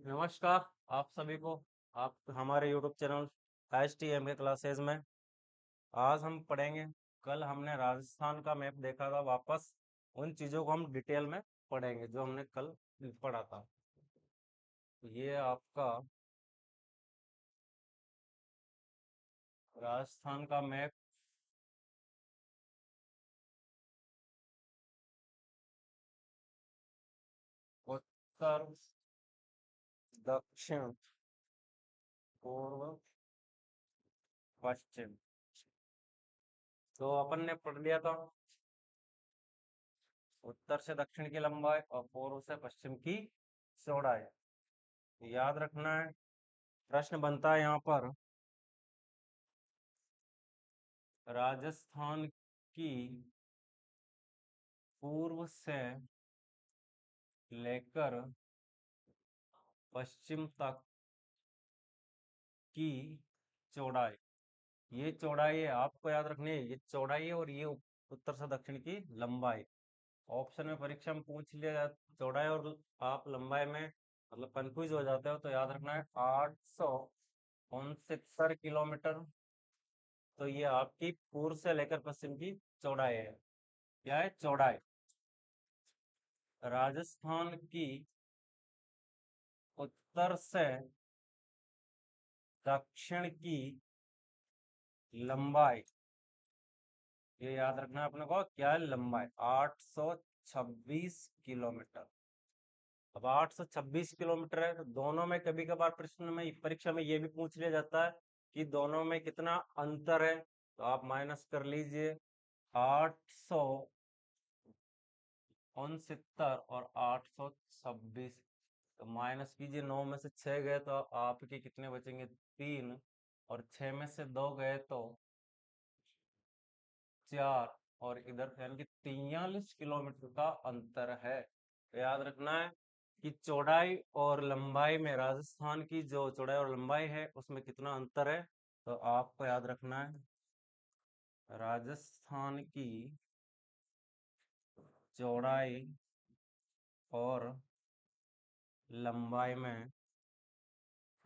नमस्कार आप सभी को। आप हमारे YouTube चैनल HTM के क्लासेस में आज हम पढ़ेंगे। कल हमने राजस्थान का मैप देखा था, वापस उन चीज़ों को हम डिटेल में पढ़ेंगे जो हमने कल पढ़ा था। ये आपका राजस्थान का मैप उत्तर, दक्षिण, पूर्व, पश्चिम। तो अपन ने पढ़ लिया था उत्तर से दक्षिण की लंबाई और पूर्व से पश्चिम की चौड़ाई। याद रखना है। प्रश्न बनता है यहाँ पर, राजस्थान की पूर्व से लेकर पश्चिम तक की चौड़ाई। ये चौड़ाई है, आपको याद रखनी है, ये चौड़ाई है और ये उत्तर से दक्षिण की लंबाई। ऑप्शन में परीक्षा में पूछ लिया जाए चौड़ाई और आप लंबाई में मतलब कंफ्यूज हो जाते हो, तो याद रखना है 869 किलोमीटर। तो ये आपकी पूर्व से लेकर पश्चिम की चौड़ाई है। क्या है? चौड़ाई। राजस्थान की उत्तर से दक्षिण की लंबाई, ये याद रखना है अपने को, क्या है? लंबाई 826 किलोमीटर। अब 826 किलोमीटर है, तो दोनों में कभी कभार प्रश्न में परीक्षा में ये भी पूछ लिया जाता है कि दोनों में कितना अंतर है, तो आप माइनस कर लीजिए 869 और 826। तो माइनस कीजिए, 9 में से 6 गए तो आपके कितने बचेंगे? 3। और 6 में से 2 गए तो 4। और इधर यानी कि 43 किलोमीटर का अंतर है। तो याद रखना है कि चौड़ाई और लंबाई में, राजस्थान की जो चौड़ाई और लंबाई है उसमें कितना अंतर है, तो आपको याद रखना है राजस्थान की चौड़ाई और लंबाई में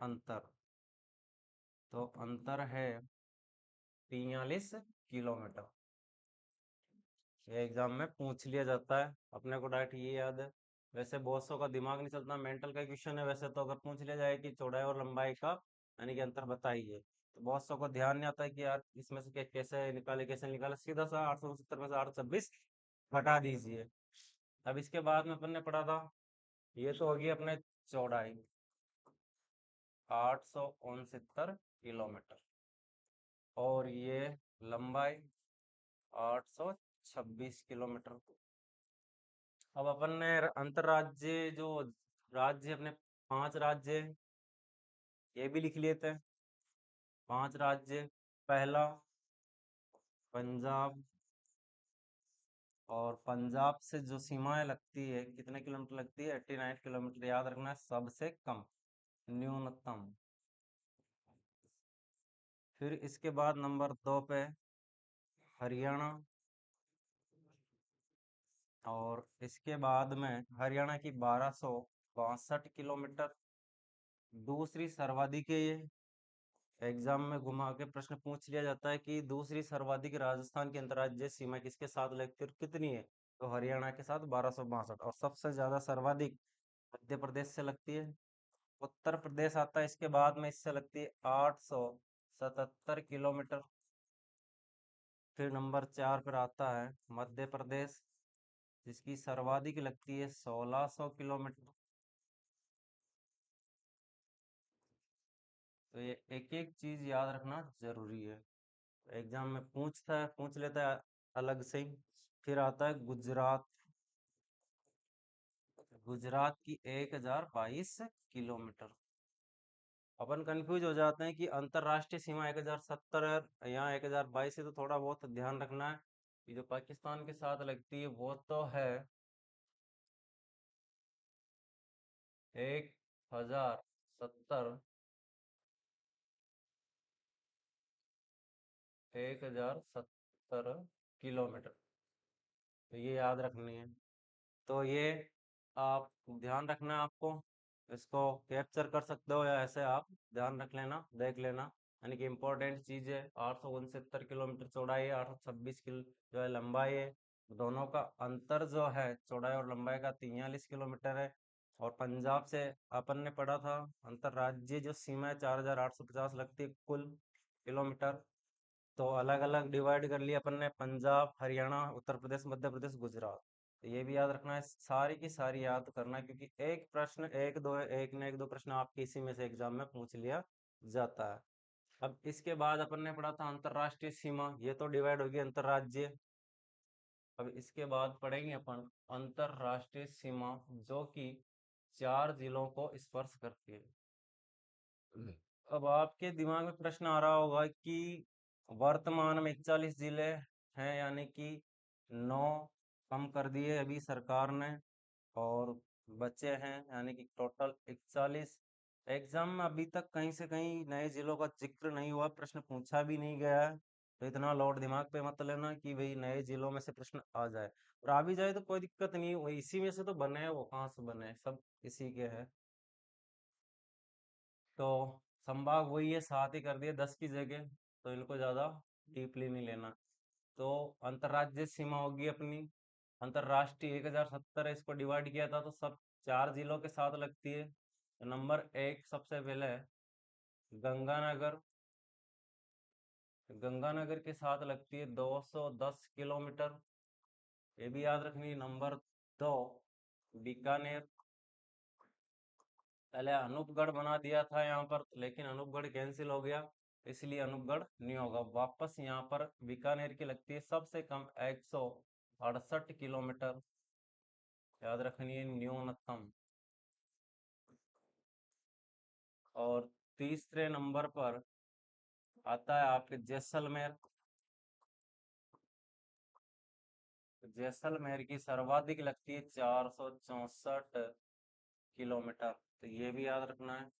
अंतर। तो अंतर है 43 किलोमीटर। ये एग्जाम में पूछ लिया जाता है, अपने को डायरेक्ट ये याद है। वैसे बहुत सौ का दिमाग नहीं चलता, मेंटल का क्वेश्चन है वैसे, तो अगर पूछ लिया जाए कि चौड़ाई और लंबाई का यानी कि अंतर बताइए, तो बहुत सौ को ध्यान नहीं आता है कि यार इसमें से कैसे निकाले कैसे निकाले। सीधा सा 869 में से 826 घटा दीजिए। अब इसके बाद में अपन ने पढ़ा था, ये तो होगी अपने चौड़ाई 869 किलोमीटर, और ये लंबाई 826 किलोमीटर। अब अपन ने अंतरराज्य जो राज्य अपने 5 राज्य हैं, ये भी लिख लेते हैं। 5 राज्य, पहला पंजाब, और पंजाब से जो सीमाएं लगती है कितने किलोमीटर लगती है? 89 किलोमीटर। याद रखना है सबसे कम, न्यूनतम। फिर इसके बाद नंबर 2 पे हरियाणा, और इसके बाद में हरियाणा की 1262 किलोमीटर। दूसरी सर्वाधिक है ये, एग्जाम में घुमा के प्रश्न पूछ लिया जाता है कि दूसरी सर्वाधिक राजस्थान की अंतर्राज्यीय सीमा किसके साथ लगती है और कितनी है, तो हरियाणा के साथ 1262। और सबसे ज्यादा सर्वाधिक मध्य प्रदेश से लगती है। उत्तर प्रदेश आता है इसके बाद में, इससे लगती है 877 किलोमीटर। फिर नंबर 4 पर आता है मध्य प्रदेश, जिसकी सर्वाधिक लगती है 1600 किलोमीटर। तो ये एक एक चीज याद रखना जरूरी है, एग्जाम में पूछ लेता है अलग से ही। फिर आता है गुजरात, गुजरात की 1022 किलोमीटर। अपन कंफ्यूज हो जाते हैं कि अंतरराष्ट्रीय सीमा 1070 है, यहाँ 1022 है, तो थोड़ा बहुत ध्यान रखना है कि जो पाकिस्तान के साथ लगती है वो तो है 1070, 1070 किलोमीटर। तो ये याद रखनी है। तो ये आप ध्यान रखना है आपको। इसको कैप्चर कर सकते हो या ऐसे आप ध्यान रख लेना, देख लेना। यानी कि इम्पोर्टेंट चीज है। 869 किलोमीटर चौड़ाई है, 826 किलो जो है लंबाई है। दोनों का अंतर जो है चौड़ाई और लंबाई का 43 किलोमीटर है। और पंजाब से अपन ने पढ़ा था, अंतरराज्यीय जो सीमा है 4850 लगती है कुल किलोमीटर। तो अलग अलग डिवाइड कर लिया अपन ने, पंजाब, हरियाणा, उत्तर प्रदेश, मध्य प्रदेश, गुजरात। तो ये भी याद रखना है, सारी की सारी याद करना है, क्योंकि एक प्रश्न एक दो एक न एक दो प्रश्न आपके इसी में से एग्जाम में पूछ लिया जाता है। अब इसके बाद अपन ने पढ़ा था अंतरराष्ट्रीय सीमा, ये तो डिवाइड होगी अंतरराज्यीय। अब इसके बाद पढ़ेंगे अपन अंतरराष्ट्रीय सीमा, जो कि 4 जिलों को स्पर्श करती है। अब आपके दिमाग में प्रश्न आ रहा होगा कि वर्तमान में 41 जिले हैं, यानी कि 9 कम कर दिए अभी सरकार ने, और बचे हैं यानी कि टोटल 41। एग्जाम में अभी तक कहीं से कहीं नए जिलों का जिक्र नहीं हुआ, प्रश्न पूछा भी नहीं गया है। तो इतना लोड दिमाग पे मत लेना कि भाई नए जिलों में से प्रश्न आ जाए, और आ भी जाए तो कोई दिक्कत नहीं, वो इसी में से तो बने हैं, वो कहाँ से बने हैं, सब इसी के हैं। तो संभाग वही है, 7 ही कर दिए 10 की जगह, तो इनको ज्यादा डीपली नहीं लेना। तो अंतर्राज्यीय सीमा होगी अपनी, अंतर्राष्ट्रीय 1070 है, इसको डिवाइड किया था तो सब 4 जिलों के साथ लगती है। तो नंबर 1 सबसे पहले है गंगानगर। गंगानगर के साथ लगती है 210 किलोमीटर, ये भी याद रखनी है। नंबर 2 बीकानेर। पहले अनूपगढ़ बना दिया था यहाँ पर, लेकिन अनूपगढ़ कैंसिल हो गया, इसलिए अनूपगढ़ नहीं होगा। वापस यहाँ पर बीकानेर की लगती है सबसे कम 168 किलोमीटर, याद रखनी है न्यूनतम। और तीसरे नंबर पर आता है आपके जैसलमेर। जैसलमेर की सर्वाधिक लगती है 464 किलोमीटर, तो ये भी याद रखना है।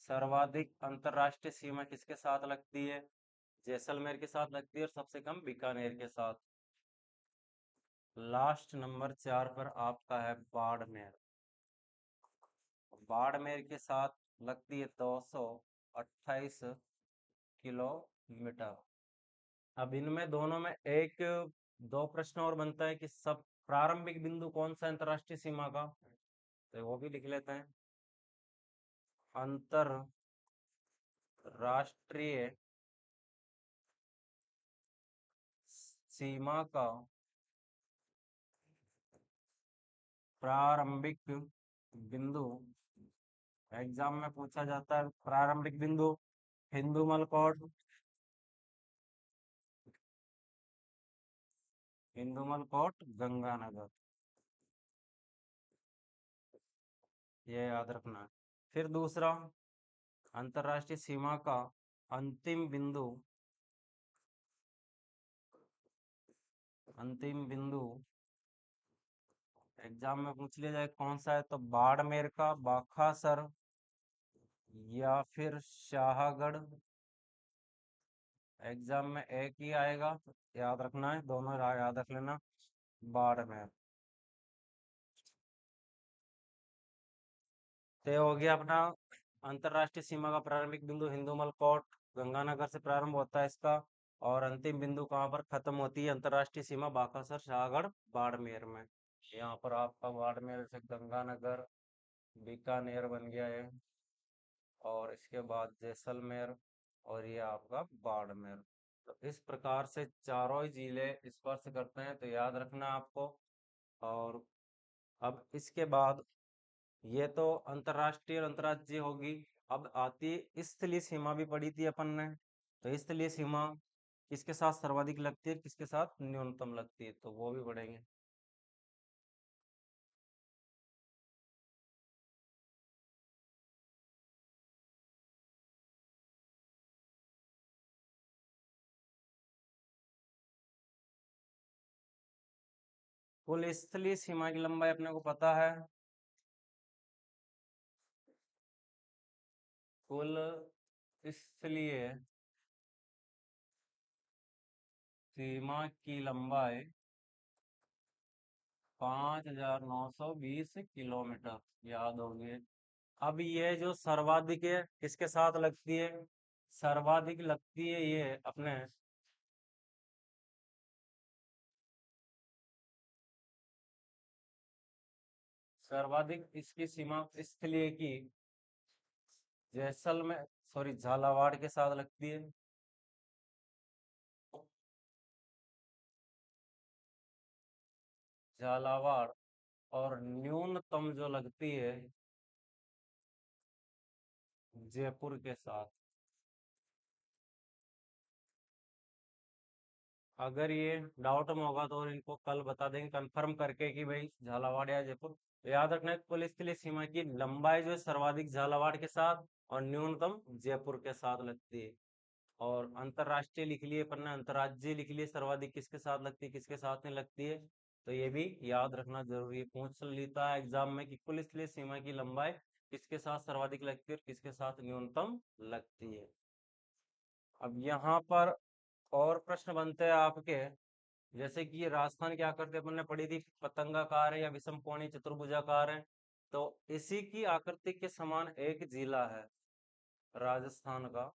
सर्वाधिक अंतरराष्ट्रीय सीमा किसके साथ लगती है? जैसलमेर के साथ लगती है, और सबसे कम बीकानेर के साथ। लास्ट नंबर 4 पर आपका है बाड़मेर। बाड़मेर के साथ लगती है 228 किलोमीटर। अब इनमें दोनों में एक दो प्रश्न और बनता है कि सब प्रारंभिक बिंदु कौन सा है अंतरराष्ट्रीय सीमा का, तो वो भी लिख लेते हैं। अंतरराष्ट्रीय सीमा का प्रारंभिक बिंदु, एग्जाम में पूछा जाता है प्रारंभिक बिंदु, हिंदुमल कोट। हिंदुमल कोट गंगानगर, ये याद रखना है। फिर दूसरा, अंतरराष्ट्रीय सीमा का अंतिम बिंदु, अंतिम बिंदु एग्जाम में पूछ लिया जाए कौन सा है, तो बाड़मेर का बाखासर या फिर शाहगढ़। एग्जाम में एक ही आएगा, याद रखना है, दोनों याद रख लेना। बाड़मेर। तो ये हो गया अपना अंतरराष्ट्रीय सीमा का प्रारंभिक बिंदु हिंदुमल कोट, गंगानगर से प्रारंभ होता है इसका, और अंतिम बिंदु कहाँ पर खत्म होती है? अंतरराष्ट्रीय सीमा बाकासर, शाहगढ़, बाड़मेर में। यहाँ पर आपका बाड़मेर से गंगानगर, बीकानेर बन गया है, और इसके बाद जैसलमेर, और ये आपका बाड़मेर। तो इस प्रकार से चारों ही जिले स्पर्श करते हैं, तो याद रखना आपको। और अब इसके बाद, ये तो अंतरराष्ट्रीय और अंतर्राज्यीय होगी। अब आती है स्थलीय सीमा, भी पढ़ी थी अपन ने। तो स्थलीय सीमा किसके साथ सर्वाधिक लगती है, किसके साथ न्यूनतम लगती है, तो वो भी पढ़ेंगे। कुल स्थलीय सीमा की लंबाई अपने को पता है, कुल स्थलीय सीमा की लंबाई 5,920 किलोमीटर, याद होंगे। अब ये जो सर्वाधिक है किसके साथ लगती है? सर्वाधिक लगती है ये अपने सर्वाधिक इसकी सीमा इसलिए कि जैसलमेर, सॉरी, झालावाड़ के साथ लगती है। झालावाड़। और न्यूनतम जो लगती है जयपुर के साथ। अगर ये डाउट में होगा तो इनको कल बता देंगे कंफर्म करके कि भाई झालावाड़ या जयपुर। तो याद रखना है कुल स्थलीय सीमा की लंबाई जो है सर्वाधिक झालावाड़ के साथ और न्यूनतम जयपुर के साथ लगती है। और अंतरराष्ट्रीय लिख लिए अपन ने, अंतरराज्यीय लिख लिए, सर्वाधिक किसके साथ लगती है किसके साथ नहीं लगती है। तो ये भी याद रखना जरूरी है, पूछ लेता है एग्जाम में कि कुल स्थलीय सीमा की लंबाई किसके साथ सर्वाधिक लगती है और किसके साथ न्यूनतम लगती है। अब यहाँ पर और प्रश्न बनते हैं आपके, जैसे कि ये राजस्थान की आकृति अपन ने पढ़ी थी, पतंगाकार है या विषम कोणीय चतुर्भुजाकार है। तो इसी की आकृति के समान एक जिला है राजस्थान का,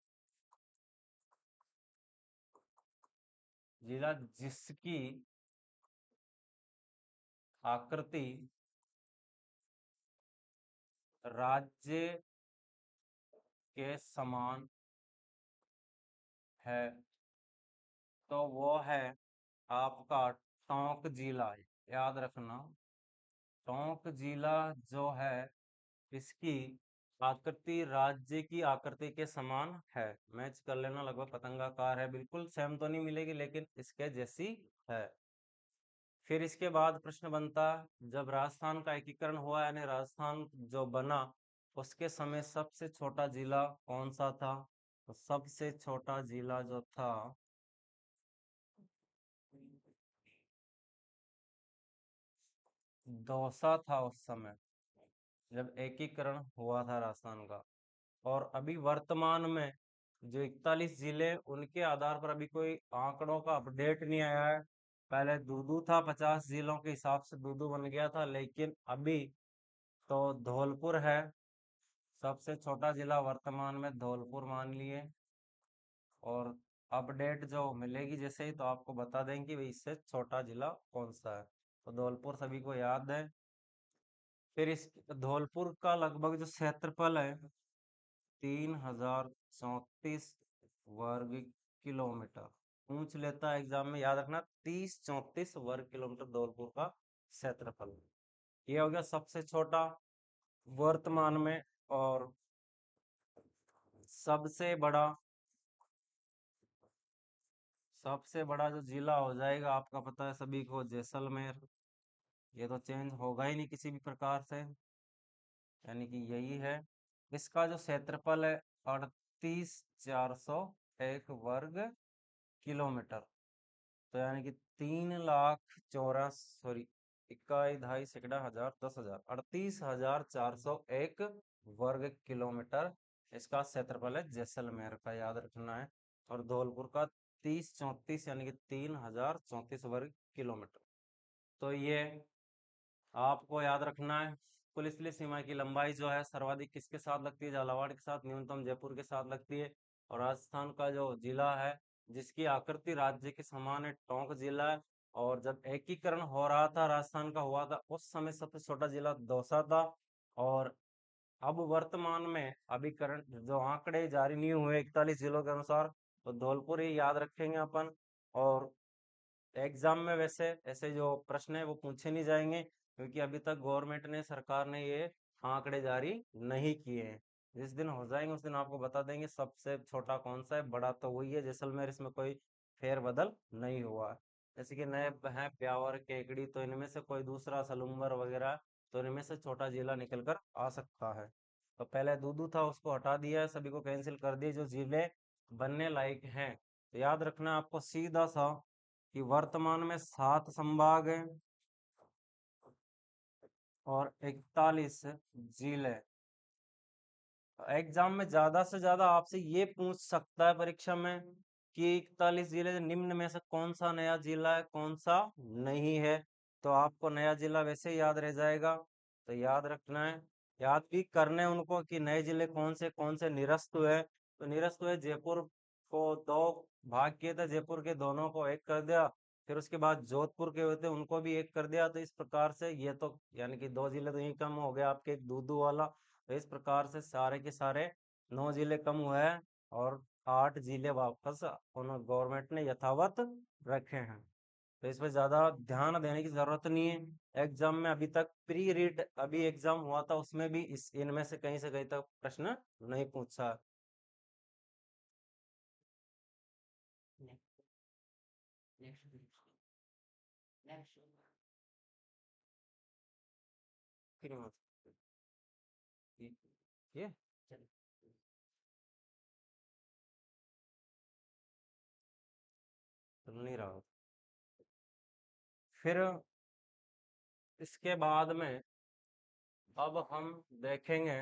जिला जिसकी आकृति राज्य के समान है, तो वो है आपका टोंक जिला। याद रखना, टोंक जिला जो है इसकी आकृति राज्य की आकृति के समान है। मैच कर लेना, लगभग पतंगाकार है, बिल्कुल सेम तो नहीं मिलेगी लेकिन इसके जैसी है। फिर इसके बाद प्रश्न बनता, जब राजस्थान का एकीकरण हुआ यानी राजस्थान जो बना उसके समय सबसे छोटा जिला कौन सा था? तो सबसे छोटा जिला जो था दौसा था उस समय, जब एकीकरण हुआ था राजस्थान का। और अभी वर्तमान में जो 41 जिले उनके आधार पर अभी कोई आंकड़ों का अपडेट नहीं आया है। पहले दूदू था, 50 जिलों के हिसाब से दूदू बन गया था, लेकिन अभी तो धौलपुर है सबसे छोटा जिला वर्तमान में, धौलपुर मान लिए। और अपडेट जो मिलेगी जैसे ही तो आपको बता देंगे कि भाई इससे छोटा जिला कौन सा है। तो धौलपुर सभी को याद है। फिर इस धौलपुर का लगभग जो क्षेत्रफल है 3,034 वर्ग किलोमीटर। पूछ लेता है एग्जाम में, याद रखना 30-34 वर्ग किलोमीटर धौलपुर का क्षेत्रफल। ये हो गया सबसे छोटा वर्तमान में। और सबसे बड़ा, सबसे बड़ा जो जिला हो जाएगा आपका पता है सभी को, जैसलमेर। ये तो चेंज होगा ही नहीं किसी भी प्रकार से, यानी कि यही है। इसका जो क्षेत्रफल है 38,401 वर्ग किलोमीटर। तो यानी कि 3,04,, सॉरी, इकाई, ढाई, सैकड़ा, हजार, 10,000, 38,401 वर्ग किलोमीटर इसका क्षेत्रफल है जैसलमेर का, याद रखना है। और धौलपुर का 30-34 यानी कि 3,034 वर्ग किलोमीटर। तो ये आपको याद रखना है। कुल स्थलीय सीमा की लंबाई जो है सर्वाधिक किसके साथ लगती है? झालावाड़ के साथ। न्यूनतम जयपुर के साथ लगती है। और राजस्थान का जो जिला है जिसकी आकृति राज्य के समान है, टोंक जिला है। और जब एकीकरण हो रहा था राजस्थान का हुआ था उस समय सबसे छोटा जिला दौसा था। और अब वर्तमान में अभी करंट जो आंकड़े जारी नहीं हुए 41 जिलों के अनुसार, तो धौलपुर ही याद रखेंगे अपन। और एग्जाम में वैसे ऐसे जो प्रश्न है वो पूछे नहीं जाएंगे क्योंकि अभी तक गवर्नमेंट ने, सरकार ने ये आंकड़े जारी नहीं किए हैं। जिस दिन हो जाएंगे उस दिन आपको बता देंगे सबसे छोटा कौन सा है, बड़ा तो वही है जैसलमेर, इसमें कोई फेर बदल नहीं हुआ है। जैसे कि नए हैं ब्यावर, केकड़ी, तो इनमें से कोई दूसरा सलूम्बर वगैरह, तो इनमें से छोटा जिला निकल कर आ सकता है। तो पहले दूदू था उसको हटा दिया है, सभी को कैंसिल कर दिए जो जिले बनने लायक हैं। तो याद रखना आपको सीधा सा कि वर्तमान में 7 संभाग हैं और 41 जिले। एग्जाम में ज्यादा से ज्यादा आपसे ये पूछ सकता है परीक्षा में कि 41 जिले निम्न में से कौन सा नया जिला है कौन सा नहीं है। तो आपको नया जिला वैसे ही याद रह जाएगा। तो याद रखना है, याद भी करने उनको कि नए जिले कौन से निरस्त हुए। तो निरस्त हुए, जयपुर को दो भाग किए थे, जयपुर के दोनों को एक कर दिया। फिर उसके बाद जोधपुर के हुए थे, उनको भी एक कर दिया। तो इस प्रकार से ये तो यानी कि 2 जिले तो यही कम हो गए आपके, एक दूदू वाला। तो इस प्रकार से सारे के सारे 9 जिले कम हुए हैं और 8 जिले वापस गवर्नमेंट ने यथावत रखे हैं। तो इस पर ज्यादा ध्यान देने की जरूरत नहीं है। एग्जाम में अभी तक प्री रीड अभी एग्जाम हुआ था, उसमें भी इस इनमें से कहीं तक प्रश्न नहीं पूछा। फिर ये चल नहीं रहा। फिर इसके बाद में अब हम देखेंगे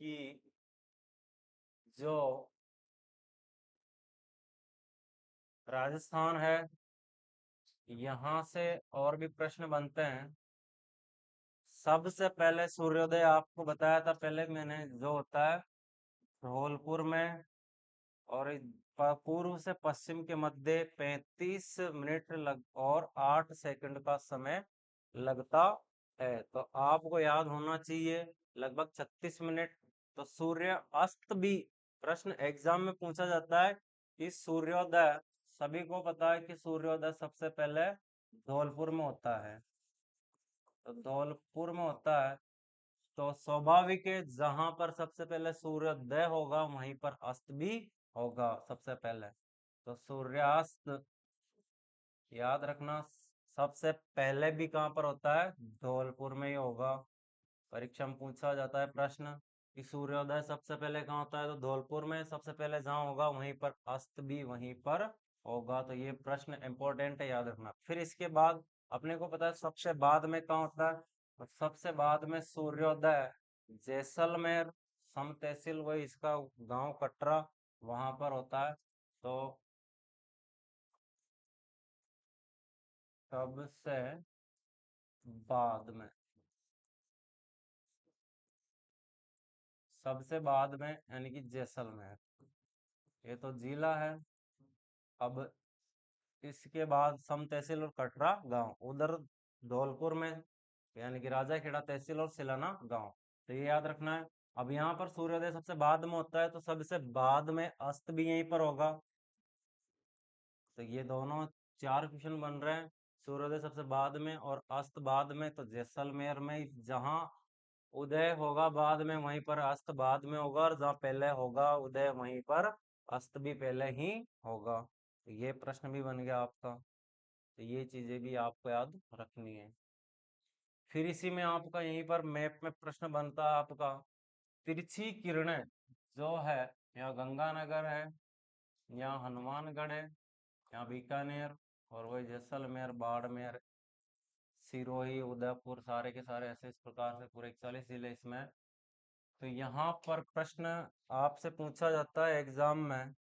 कि जो राजस्थान है, यहाँ से और भी प्रश्न बनते हैं। सबसे पहले सूर्योदय आपको बताया था पहले मैंने, जो होता है धौलपुर में, और पूर्व से पश्चिम के मध्य 35 मिनट और 8 सेकंड का समय लगता है। तो आपको याद होना चाहिए लगभग 36 मिनट। तो सूर्य अस्त भी प्रश्न एग्जाम में पूछा जाता है कि सूर्योदय, सभी को पता है कि सूर्योदय सबसे पहले धौलपुर में होता है। तो धौलपुर में होता है, तो स्वाभाविक है जहां पर सबसे पहले सूर्योदय होगा वहीं पर अस्त भी होगा सबसे पहले। तो सूर्यास्त याद रखना, सबसे पहले भी कहाँ पर होता है, धौलपुर में ही होगा। परीक्षा में पूछा जाता है प्रश्न कि सूर्योदय सबसे पहले कहाँ होता है, तो धौलपुर में सबसे पहले जहाँ होगा वहीं पर अस्त भी वहीं पर होगा। तो ये प्रश्न इंपॉर्टेंट है, याद रखना। फिर इसके बाद अपने को पता है सबसे बाद में कहाँ होता है, तो सबसे बाद में सूर्योदय जैसलमेर सम तहसील, वही इसका गांव कटरा, वहां पर होता है। तो सबसे बाद में, सबसे बाद में यानी कि जैसलमेर, ये तो जिला है। अब इसके बाद सम तहसील और कटरा गांव, उधर धौलपुर में यानी कि राजाखेड़ा तहसील और सिलाना गांव। तो ये याद रखना है। अब यहाँ पर सूर्योदय सबसे बाद में होता है, तो सबसे बाद में अस्त भी यहीं पर होगा। तो ये दोनों 4 क्वेश्चन बन रहे हैं, सूर्योदय सबसे बाद में और अस्त बाद में। तो जैसलमेर में जहां उदय होगा बाद में वहीं पर अस्त बाद में होगा, और जहाँ पहले होगा उदय वहीं पर अस्त भी पहले ही होगा। तो ये प्रश्न भी बन गया आपका। तो ये चीजें भी आपको याद रखनी है। फिर इसी में आपका यहीं पर मैप में प्रश्न बनता है आपका, तिरछी किरणें जो है, यहाँ गंगानगर है, यहाँ हनुमानगढ़ है, यहाँ बीकानेर, और वही जैसलमेर, बाड़मेर, सिरोही, उदयपुर, सारे के सारे ऐसे इस प्रकार से पूरे 41 जिले इसमें। तो यहाँ पर प्रश्न आपसे पूछा जाता है एग्जाम में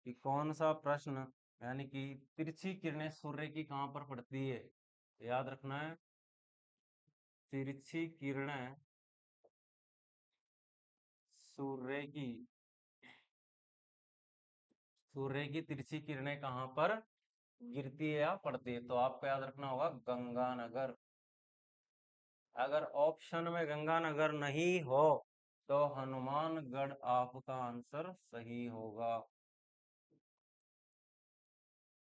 कि कौन सा प्रश्न, यानी कि तिरछी किरणें सूर्य की कहाँ पर पड़ती है। याद रखना है, तिरछी किरणें सूर्य की, सूर्य की तिरछी किरणें कहाँ पर गिरती है या पड़ती है। तो आपको याद रखना होगा गंगानगर। अगर ऑप्शन में गंगानगर नहीं हो तो हनुमानगढ़ आपका आंसर सही होगा।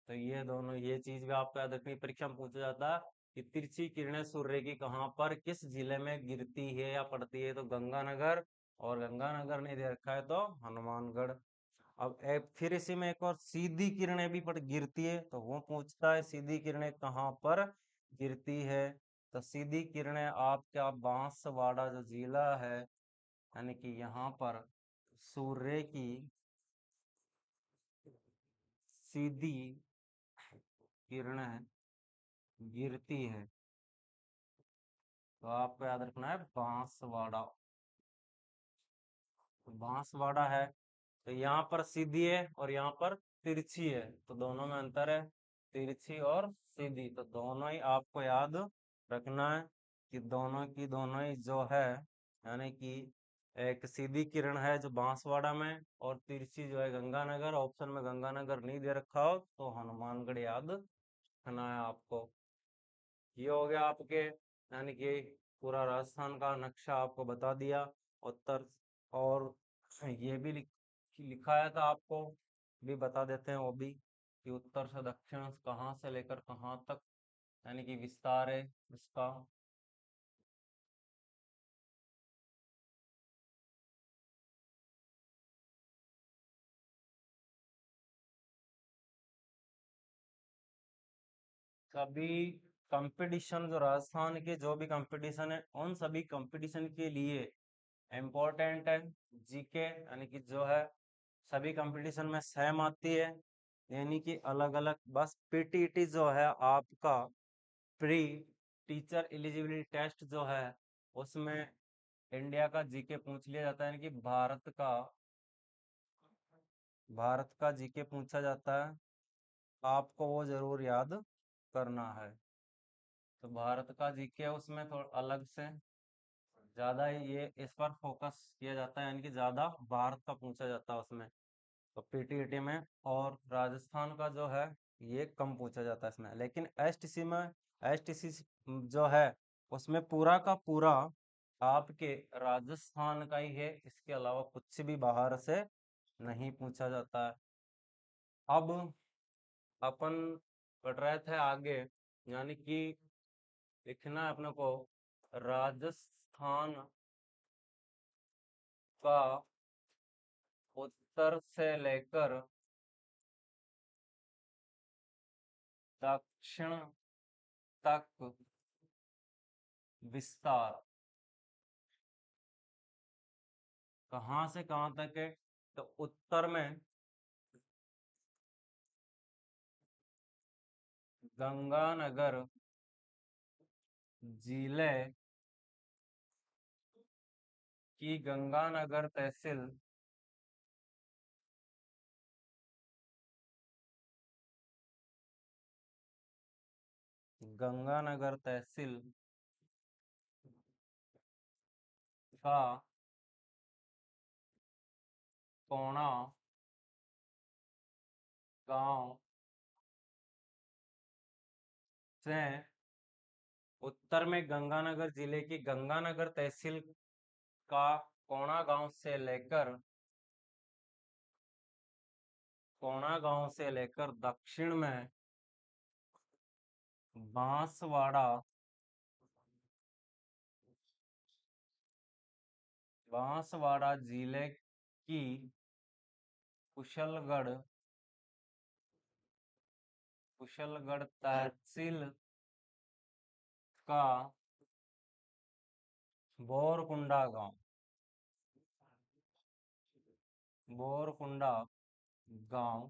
तो ये दोनों, ये चीज भी आपको याद रखनी, परीक्षा में पूछा जाता है कि तिरछी किरणें सूर्य की कहाँ पर किस जिले में गिरती है या पड़ती है, तो गंगानगर, और गंगानगर नहीं दे रखा है तो हनुमानगढ़। अब फिर इसी में एक और सीधी किरणें भी पड़ गिरती है, तो वो पूछता है सीधी किरणें कहाँ पर गिरती है। तो सीधी किरणें आपका बांसवाड़ा जो जिला है, यानी कि यहाँ पर सूर्य की सीधी किरणें गिरती है। तो आपको याद रखना है बांसवाड़ा। तो बांसवाड़ा है, तो यहाँ पर सीधी है और यहाँ पर तिरछी है, तो दोनों में अंतर है, तिरछी और सीधी, तो दोनों ही आपको याद रखना है कि दोनों की दोनों ही जो है, यानी कि एक सीधी किरण है जो बांसवाड़ा में, और तिरछी जो है गंगानगर। ऑप्शन में गंगानगर नहीं दे रखा हो तो हनुमानगढ़ याद रखना है आपको। ये हो गया आपके, यानी कि पूरा राजस्थान का नक्शा आपको बता दिया उत्तर। और ये भी लिखाया था आपको, भी बता देते हैं वो भी, कि उत्तर से दक्षिण कहाँ से लेकर कहाँ तक, यानी कि विस्तार है इसका। सभी कंपटीशन, जो राजस्थान के जो भी कंपटीशन है, उन सभी कंपटीशन के लिए इम्पोर्टेंट है जीके, यानी कि जो है सभी कंपटीशन में सेम आती है। यानी कि अलग अलग, बस पीटीईटी जो है आपका, प्री टीचर एलिजिबिलिटी टेस्ट जो है, उसमें इंडिया का जीके पूछ लिया जाता है, यानी कि भारत का जीके पूछा जाता है। आपको वो जरूर याद करना है। तो भारत का जीके उसमें थोड़ा अलग से ज्यादा ही ये इस पर फोकस किया जाता है, यानी कि ज्यादा भारत का पूछा जाता है उसमें, तो पीटीईटी में। और राजस्थान का जो है ये कम पूछा जाता है इसमें। लेकिन एसटीसी में, एसटीसी जो है उसमें पूरा का पूरा आपके राजस्थान का ही है, इसके अलावा कुछ भी बाहर से नहीं पूछा जाता है। अब अपन बढ़ रहे थे आगे, यानी कि लिखना है अपने को राजस्थान का उत्तर से लेकर दक्षिण तक विस्तार कहाँ से कहाँ तक है। तो उत्तर में गंगानगर जिले की गंगानगर तहसील, गंगानगर तहसील का कोणा गांव से, उत्तर में गंगानगर जिले की गंगानगर तहसील का कोणा गांव से लेकर, कोणा गांव से लेकर दक्षिण में बांसवाड़ा, बांसवाड़ा जिले की कुशलगढ़, कुशलगढ़ तहसील का बोरकुंडा गांव, बोरकुंडा गांव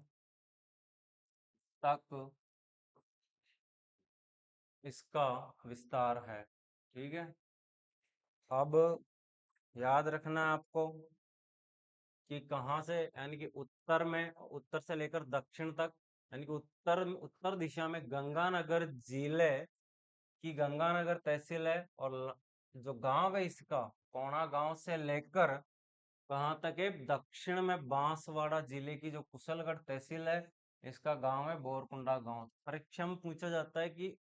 तक इसका विस्तार है। ठीक है। अब याद रखना है आपको कि कहाँ से, यानी कि उत्तर में, उत्तर से लेकर दक्षिण तक, यानी कि उत्तर दिशा में गंगानगर जिले की गंगानगर तहसील है, और जो गांव है इसका कोणा गांव से लेकर कहाँ तक है, दक्षिण में बांसवाड़ा जिले की जो कुशलगढ़ तहसील है, इसका गांव है बोरकुंडा गांव। परीक्षा में पूछा जाता है कि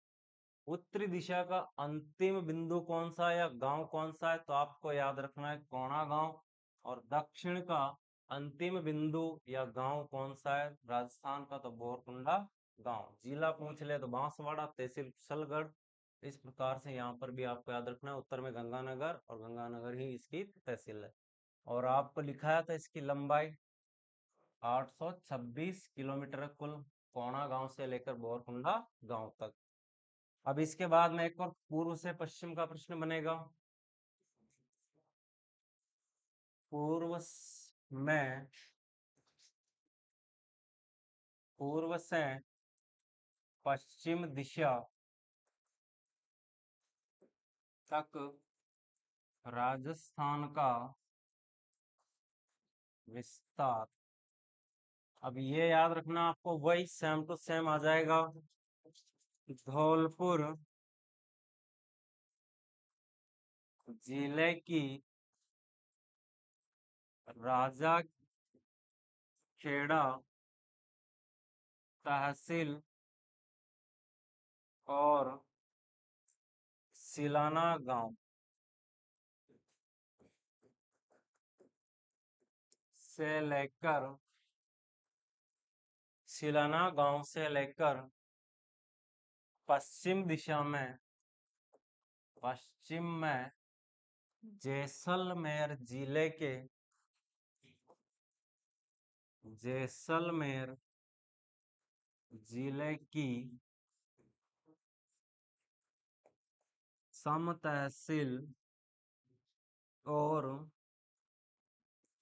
उत्तरी दिशा का अंतिम बिंदु कौन सा है या गांव कौन सा है, तो आपको याद रखना है कोणा गांव। और दक्षिण का अंतिम बिंदु या गांव कौन सा है राजस्थान का, तो बोरकुंडा गांव। जिला पूछ ले तो बांसवाड़ा, तहसील कुशलगढ़। इस प्रकार से यहाँ पर भी आपको याद रखना है, उत्तर में गंगानगर और गंगानगर ही इसकी तहसील है। और आपको लिखाया था इसकी लंबाई 826 किलोमीटर है कुल, कोणा गांव से लेकर बोरकुंडा गांव तक। अब इसके बाद में एक और पूर्व से पश्चिम का प्रश्न बनेगा। पूर्व में, पूर्व से पश्चिम दिशा तक राजस्थान का विस्तार। अब ये याद रखना आपको, वही सेम टू सेम आ जाएगा धौलपुर जिले की राजा खेड़ा तहसील और सिलाना गांव से लेकर सिलाना गांव से लेकर पश्चिम दिशा में पश्चिम में जैसलमेर जिले के जैसलमेर जिले की सम तहसील और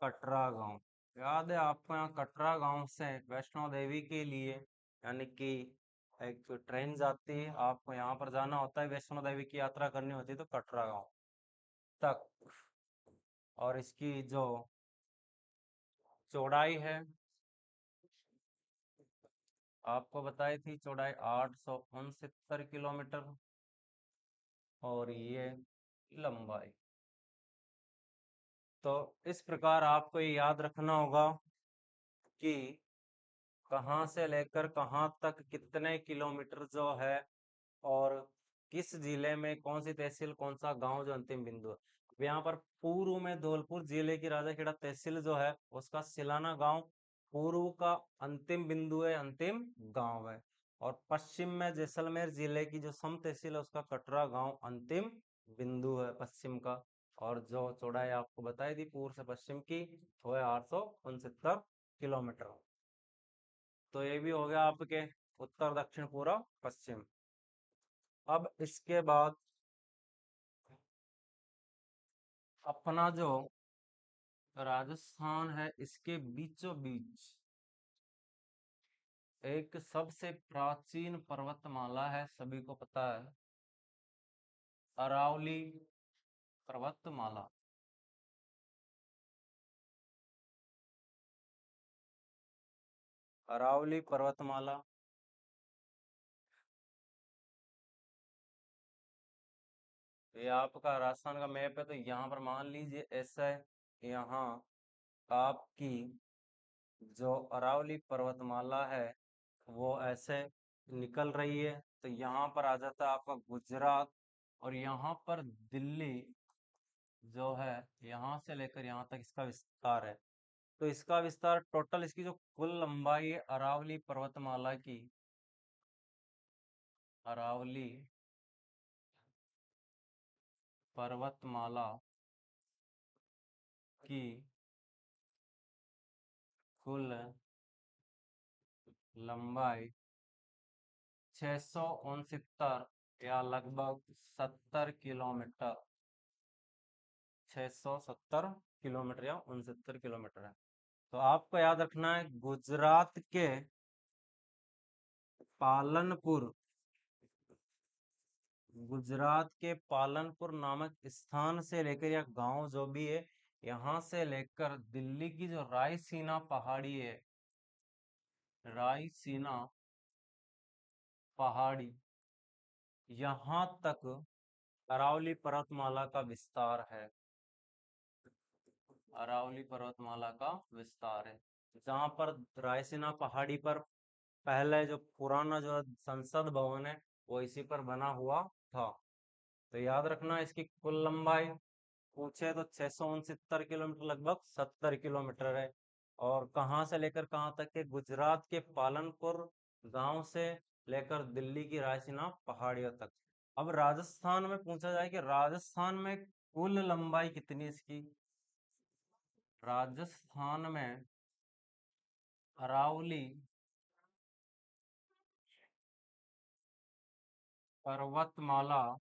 कटरा गांव। याद है आपको, यहाँ कटरा गांव से वैष्णो देवी के लिए यानी कि एक ट्रेन जाती है, आपको यहाँ पर जाना होता है, वैष्णो देवी की यात्रा करनी होती है तो कटरा गांव तक। और इसकी जो चौड़ाई है आपको बताई थी, चौड़ाई 869 किलोमीटर और ये लंबाई। तो इस प्रकार आपको ये याद रखना होगा कि कहाँ से लेकर कहाँ तक कितने किलोमीटर जो है, और किस जिले में कौन सी तहसील कौन सा गांव जो अंतिम बिंदु है। अब यहाँ पर पूर्व में धौलपुर जिले की राजाखेड़ा तहसील जो है उसका सिलाना गांव पूर्व का अंतिम बिंदु है, अंतिम गांव है। और पश्चिम में जैसलमेर जिले की जो सम तहसील है उसका कटरा गांव अंतिम बिंदु है पश्चिम का। और जो चौड़ाई आपको बताई थी पूर्व से पश्चिम की वो है 869 किलोमीटर। तो ये भी हो गया आपके उत्तर दक्षिण पूर्व पश्चिम। अब इसके बाद अपना जो राजस्थान है इसके बीचों बीच एक सबसे प्राचीन पर्वतमाला है, सभी को पता है, अरावली पर्वतमाला। अरावली पर्वतमाला ये आपका राजस्थान का मैप है, तो यहाँ पर मान लीजिए ऐसा है, यहाँ आपकी जो अरावली पर्वतमाला है वो ऐसे निकल रही है, तो यहाँ पर आ जाता है आपका गुजरात। और यहाँ पर दिल्ली जो है यहाँ से लेकर यहाँ तक इसका विस्तार है। तो इसका विस्तार टोटल इसकी जो कुल लंबाई है अरावली पर्वतमाला की, अरावली पर्वतमाला की कुल लंबाई 669 या लगभग 70 किलोमीटर, 670 किलोमीटर या 69 किलोमीटर है। तो आपको याद रखना है गुजरात के पालनपुर, गुजरात के पालनपुर नामक स्थान से लेकर या गांव जो भी है, यहाँ से लेकर दिल्ली की जो रायसीना पहाड़ी है, रायसीना पहाड़ी, यहाँ तक अरावली पर्वतमाला का विस्तार है। अरावली पर्वतमाला का विस्तार है, जहां पर रायसीना पहाड़ी पर पहले जो पुराना जो संसद भवन है वो इसी पर बना हुआ था। तो याद रखना इसकी कुल लंबाई पूछे तो 669 किलोमीटर, लगभग 70 किलोमीटर है। और कहाँ से लेकर कहाँ तक के, गुजरात के पालनपुर गांव से लेकर दिल्ली की रायसीना पहाड़ियों तक। अब राजस्थान में पूछा जाए कि राजस्थान में कुल लंबाई कितनी है इसकी। राजस्थान में अरावली पर्वतमाला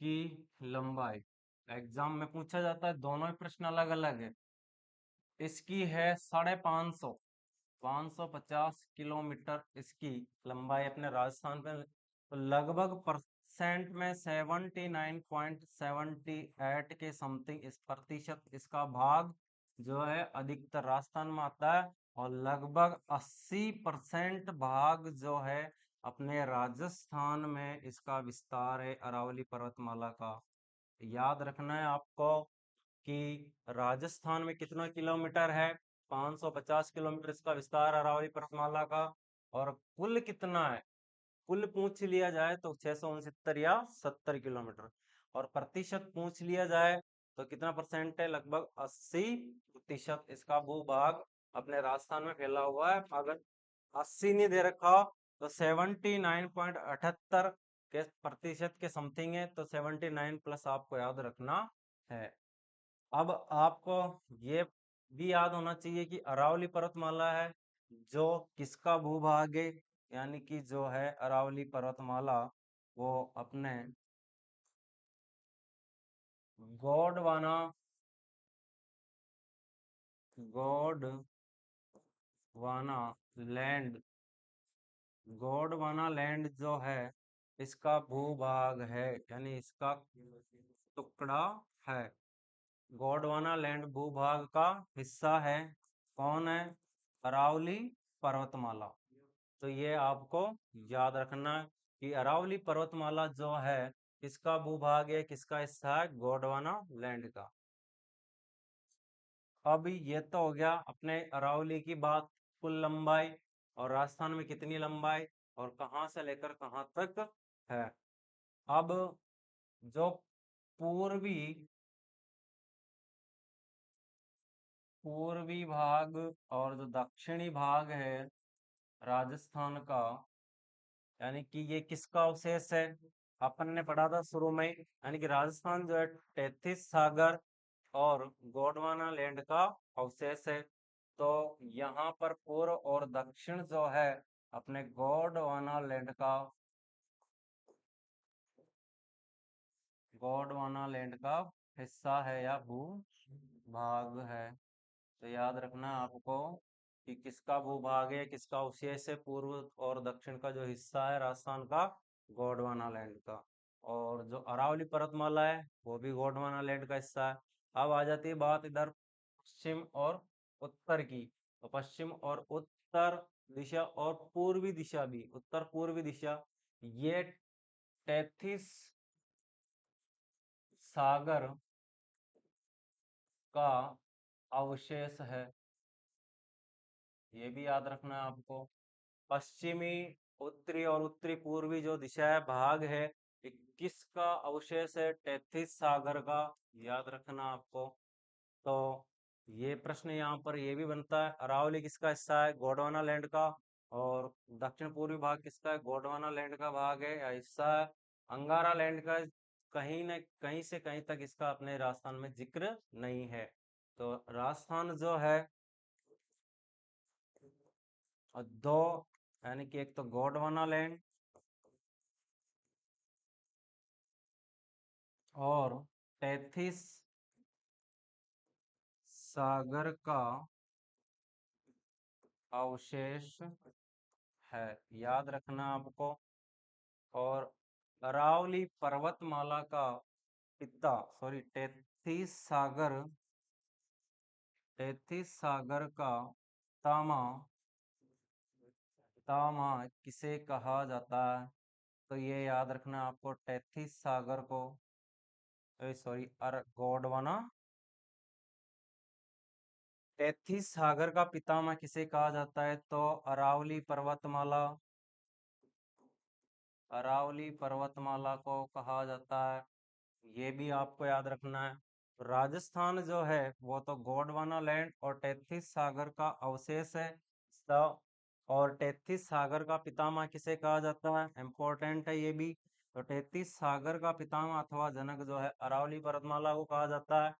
की लंबाई एग्जाम में पूछा जाता है, दोनों ही प्रश्न अलग अलग है। इसकी है 550, 550 किलोमीटर इसकी लंबाई अपने राजस्थान पे। तो लगभग परसेंट में 79.78 के समथिंग इस प्रतिशत इसका भाग जो है अधिकतर राजस्थान में आता है। और लगभग 80% भाग जो है अपने राजस्थान में इसका विस्तार है अरावली पर्वतमाला का। याद रखना है आपको कि राजस्थान में कितना किलोमीटर है, 550 किलोमीटर इसका विस्तार अरावली पर्वतमाला का। और कुल कितना है, कुल पूछ लिया जाए तो 669 या 70 किलोमीटर। और प्रतिशत पूछ लिया जाए तो कितना परसेंट है, लगभग 80% इसका भूभाग अपने राजस्थान में फैला हुआ है। अगर 80 नहीं दे रखा तो 79.78 के प्रतिशत के समथिंग है, तो 79 प्लस आपको याद रखना है। अब आपको ये भी याद होना चाहिए कि अरावली पर्वतमाला है जो किसका भूभाग है, यानी कि जो है अरावली पर्वतमाला वो अपने गोंडवाना गोंडवाना लैंड गोंडवाना लैंड जो है इसका भूभाग है, यानी इसका टुकड़ा है। गोंडवाना लैंड भूभाग का हिस्सा है। कौन है? अरावली पर्वतमाला। तो ये आपको याद रखना है कि अरावली पर्वतमाला जो है इसका भूभाग है, किसका हिस्सा है, गोंडवाना लैंड का। अब ये तो हो गया अपने अरावली की बात, कुल लंबाई और राजस्थान में कितनी लंबाई और कहाँ से लेकर कहाँ तक है। अब जो पूर्वी पूर्वी भाग और जो दक्षिणी भाग है राजस्थान का, यानी कि ये किसका अवशेष है, अपन ने पढ़ा था शुरू में, यानी कि राजस्थान जो है 33 सागर और गोंडवाना लैंड का अवशेष है। तो यहाँ पर पूर्व और दक्षिण जो है अपने गोंडवाना लैंड का हिस्सा है या भू भाग है। तो याद रखना आपको कि किसका भूभाग है, किसका अवशेष है, पूर्व और दक्षिण का जो हिस्सा है राजस्थान का, गोंडवाना लैंड का। और जो अरावली पर्वतमाला है वो भी गोंडवाना लैंड का हिस्सा है। अब आ जाती है बात इधर पश्चिम और उत्तर की। तो पश्चिम और उत्तर दिशा और पूर्वी दिशा भी, उत्तर पूर्वी दिशा, ये 33 सागर का अवशेष है। ये भी याद रखना है आपको। पश्चिमी, उत्तरी और उत्तरी पूर्वी जो दिशा है भाग है, 21 का अवशेष है 33 सागर का, याद रखना आपको। तो ये प्रश्न यहाँ पर ये भी बनता है, अरावली किसका हिस्सा है, गोंडवाना लैंड का। और दक्षिण पूर्वी भाग किसका है, गोंडवाना लैंड का भाग है या हिस्सा है, अंगारा लैंड का। कहीं न कहीं से कहीं तक इसका अपने राजस्थान में जिक्र नहीं है। तो राजस्थान जो है और दो, यानी कि एक तो गोंडवाना लैंड और 33 सागर का अवशेष है, याद रखना आपको। और अरावली पर्वतमाला का पिता, सॉरी 33 सागर का तामा तामा किसे कहा जाता है। तो ये याद रखना आपको, 33 सागर को, सॉरी गोंडवाना 33 सागर का पितामह किसे कहा जाता है, तो अरावली पर्वतमाला को कहा जाता है। ये भी आपको याद रखना है। राजस्थान जो है वो तो गोंडवाना लैंड और 33 सागर का अवशेष है। तो और 33 सागर का पितामह किसे कहा जाता है, इम्पोर्टेंट है ये भी। तो 33 सागर का पितामह अथवा जनक जो है अरावली पर्वतमाला को कहा जाता है।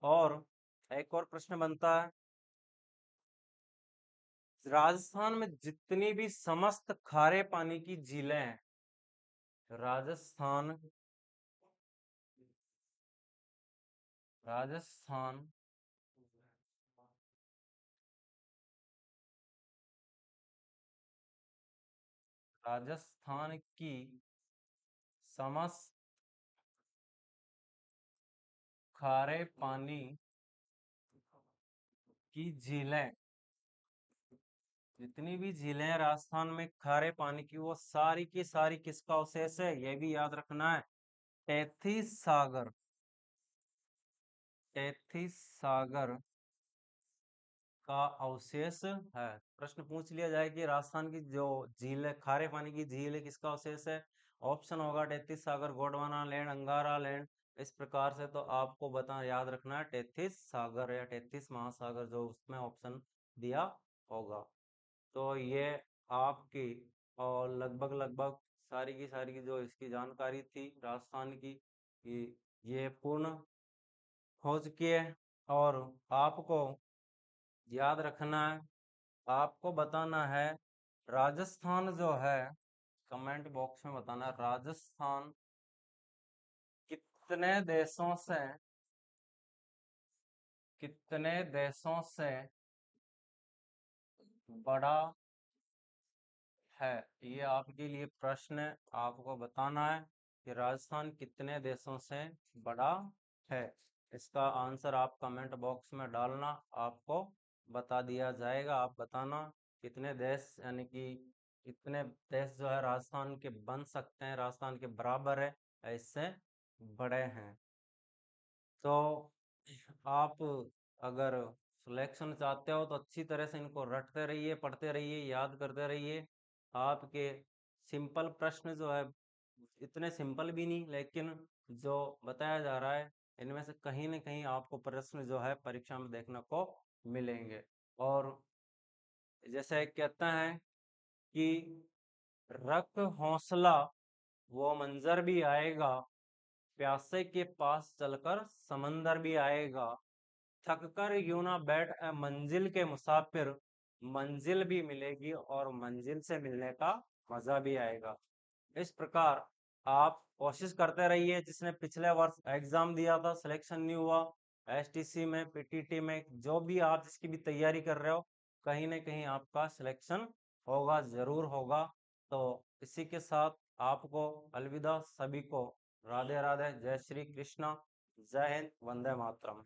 और एक और प्रश्न बनता है, राजस्थान में जितनी भी समस्त खारे पानी की झीलें हैं, राजस्थान राजस्थान राजस्थान की समस्त खारे पानी की झीलें जितनी भी झीलें हैं राजस्थान में खारे पानी की, वो सारी की सारी किसका अवशेष है, ये भी याद रखना है। टेथिस सागर, टेथिस सागर का अवशेष है। प्रश्न पूछ लिया जाए कि राजस्थान की जो झील है, खारे पानी की झील है, किसका अवशेष है। ऑप्शन होगा टेथिस सागर, गोंडवाना लैंड, अंगारा लैंड। इस प्रकार से तो आपको बता याद रखना है टेथिस सागर या टेथिस महासागर, जो उसमें ऑप्शन दिया होगा। तो ये आपकी और लगभग लगभग सारी की सारी की जो इसकी जानकारी थी राजस्थान की, ये पूर्ण हो चुकी है। और आपको याद रखना है, आपको बताना है राजस्थान जो है, कमेंट बॉक्स में बताना है राजस्थान कितने देशों से, कितने देशों से बड़ा है। ये आपके लिए प्रश्न है, आपको बताना है कि राजस्थान कितने देशों से बड़ा है। इसका आंसर आप कमेंट बॉक्स में डालना, आपको बता दिया जाएगा। आप बताना कितने देश, यानी कि कितने देश जो है राजस्थान के बन सकते हैं, राजस्थान के बराबर है, इससे बड़े हैं। तो आप अगर सिलेक्शन चाहते हो तो अच्छी तरह से इनको रटते रहिए, पढ़ते रहिए, याद करते रहिए। आपके सिंपल प्रश्न जो है, इतने सिंपल भी नहीं, लेकिन जो बताया जा रहा है इनमें से कहीं न कहीं आपको प्रश्न जो है परीक्षा में देखने को मिलेंगे। और जैसे कहते हैं कि रख हौसला, वो मंजर भी आएगा, प्यासे के पास चलकर समंदर भी आएगा, थक कर यूं ना बैठ ए मंजिल के मुसाफिर, मंजिल भी मिलेगी और मंजिल से मिलने का मजा भी आएगा। इस प्रकार आप कोशिश करते रहिए। जिसने पिछले वर्ष एग्जाम दिया था, सिलेक्शन नहीं हुआ, एसटीसी में, पीटीटी में, जो भी आप जिसकी भी तैयारी कर रहे हो, कहीं ना कहीं आपका सिलेक्शन होगा, जरूर होगा। तो इसी के साथ आपको अलविदा, सभी को राधे राधे, जय श्री कृष्णा, जय हिंद, वंदे मातरम।